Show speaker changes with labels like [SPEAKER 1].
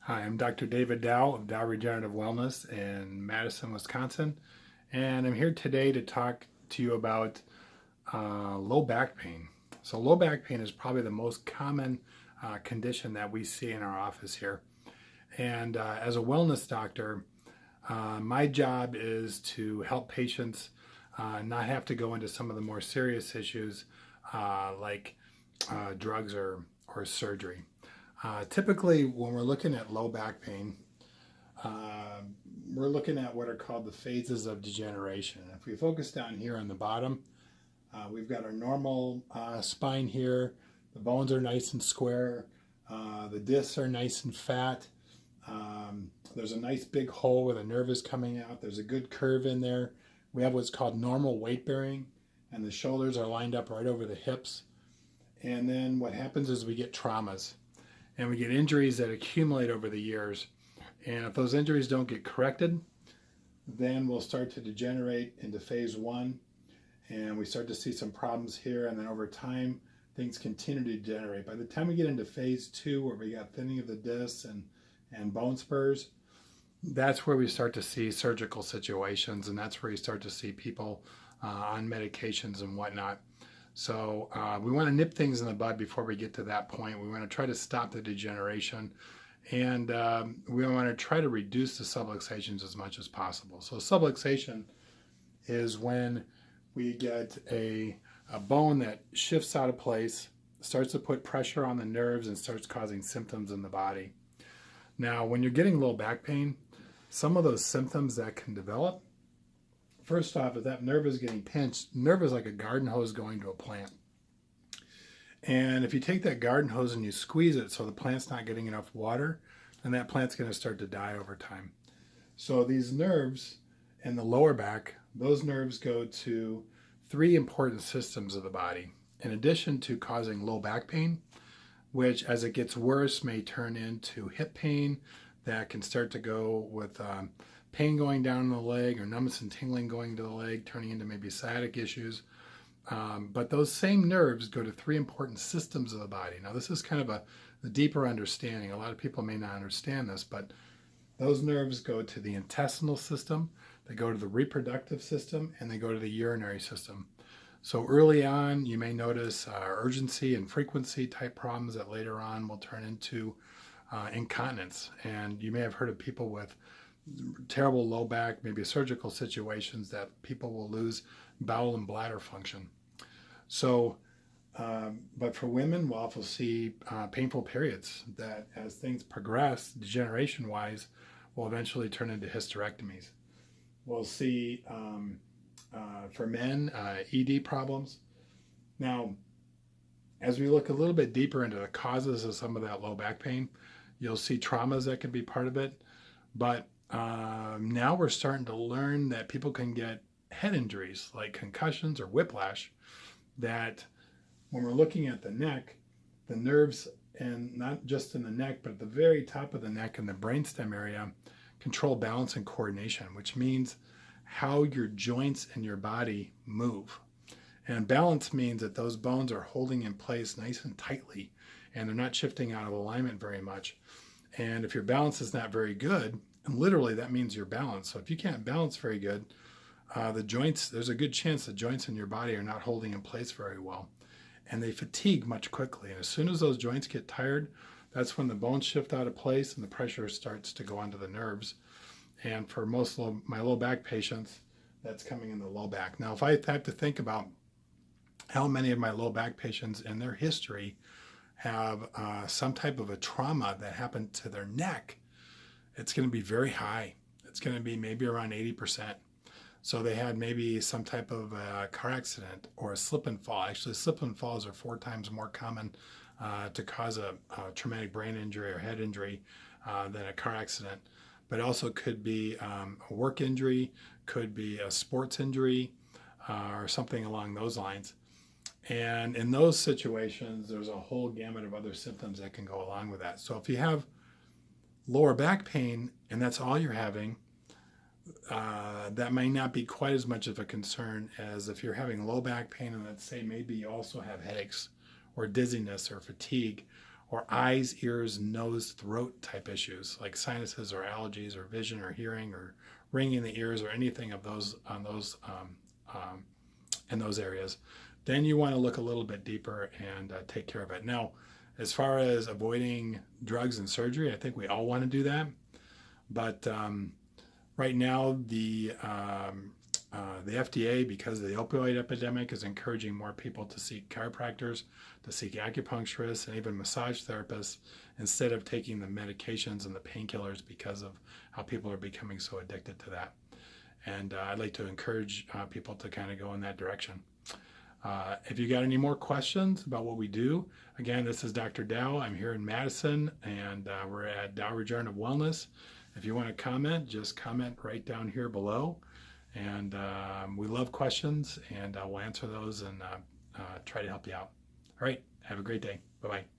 [SPEAKER 1] Hi, I'm Dr. David Dow of Dow Regenerative Wellness in Madison, Wisconsin, and I'm here today to talk to you about low back pain. So, low back pain is probably the most common condition that we see in our office here. And as a wellness doctor, my job is to help patients not have to go into some of the more serious issues like drugs or surgery. Typically, when we're looking at low back pain, uh, we're looking at what are called the phases of degeneration. If we focus down here on the bottom, we've got our normal spine here. The bones are nice and square. The discs are nice and fat. There's a nice big hole where the nerve is coming out. There's a good curve in there. We have what's called normal weight bearing, and the shoulders are lined up right over the hips. And then what happens is we get traumas and we get injuries that accumulate over the years. And if those injuries don't get corrected, then we'll start to degenerate into phase one, and we start to see some problems here. And then over time, things continue to degenerate. By the time we get into phase two, where we got thinning of the discs and bone spurs, that's where we start to see surgical situations, and that's where you start to see people on medications and whatnot. So we want to nip things in the bud before we get to that point. We want to try to stop the degeneration, and we want to try to reduce the subluxations as much as possible. So subluxation is when we get a bone that shifts out of place, starts to put pressure on the nerves, and starts causing symptoms in the body. Now, when you're getting low back pain, some of those symptoms that can develop, first off, if that nerve is getting pinched, nerve is like a garden hose going to a plant. And if you take that garden hose and you squeeze it so the plant's not getting enough water, then that plant's going to start to die over time. So these nerves in the lower back, those nerves go to three important systems of the body. In addition to causing low back pain, which as it gets worse may turn into hip pain that can start to go with pain going down the leg, or numbness and tingling going to the leg, turning into maybe sciatic issues. But those same nerves go to three important systems of the body. Now, this is kind of a deeper understanding. A lot of people may not understand this, but those nerves go to the intestinal system, they go to the reproductive system, and they go to the urinary system. So early on, you may notice urgency and frequency type problems that later on will turn into incontinence. And you may have heard of people with terrible low back, maybe surgical situations, that people will lose bowel and bladder function. So, but for women, we'll also see painful periods that, as things progress, degeneration-wise, will eventually turn into hysterectomies. We'll see, for men, ED problems. Now, as we look a little bit deeper into the causes of some of that low back pain, you'll see traumas that can be part of it. But now we're starting to learn that people can get head injuries like concussions or whiplash, that when we're looking at the neck, the nerves, and not just in the neck, but at the very top of the neck in the brainstem area, control balance and coordination, which means how your joints and your body move. And balance means that those bones are holding in place nice and tightly, and they're not shifting out of alignment very much. And if your balance is not very good, and literally that means you're balanced. So if you can't balance very good, the joints, there's a good chance the joints in your body are not holding in place very well. And they fatigue much quickly. And as soon as those joints get tired, that's when the bones shift out of place and the pressure starts to go onto the nerves. And for most of my low back patients, that's coming in the low back. Now, if I have to think about how many of my low back patients in their history have some type of a trauma that happened to their neck, it's going to be very high. It's going to be maybe around 80%. So they had maybe some type of car accident or a slip and fall. Actually, slip and falls are 4 times more common to cause a traumatic brain injury or head injury than a car accident. But it also could be a work injury, could be a sports injury, or something along those lines. And in those situations, there's a whole gamut of other symptoms that can go along with that. So if you have lower back pain and that's all you're having, that may not be quite as much of a concern as if you're having low back pain and, let's say, maybe you also have headaches or dizziness or fatigue or eyes, ears, nose, throat type issues like sinuses or allergies or vision or hearing or ringing in the ears or anything of those in those areas, then you want to look a little bit deeper and take care of it. Now, as far as avoiding drugs and surgery, I think we all want to do that. But right now, the FDA, because of the opioid epidemic, is encouraging more people to seek chiropractors, to seek acupuncturists, and even massage therapists instead of taking the medications and the painkillers because of how people are becoming so addicted to that. And I'd like to encourage people to kind of go in that direction. If you got any more questions about what we do, again, this is Dr. Dow. I'm here in Madison, and we're at Dow Regenerative Wellness. If you want to comment, just comment right down here below. And we love questions, and we'll answer those and try to help you out. All right, have a great day. Bye-bye.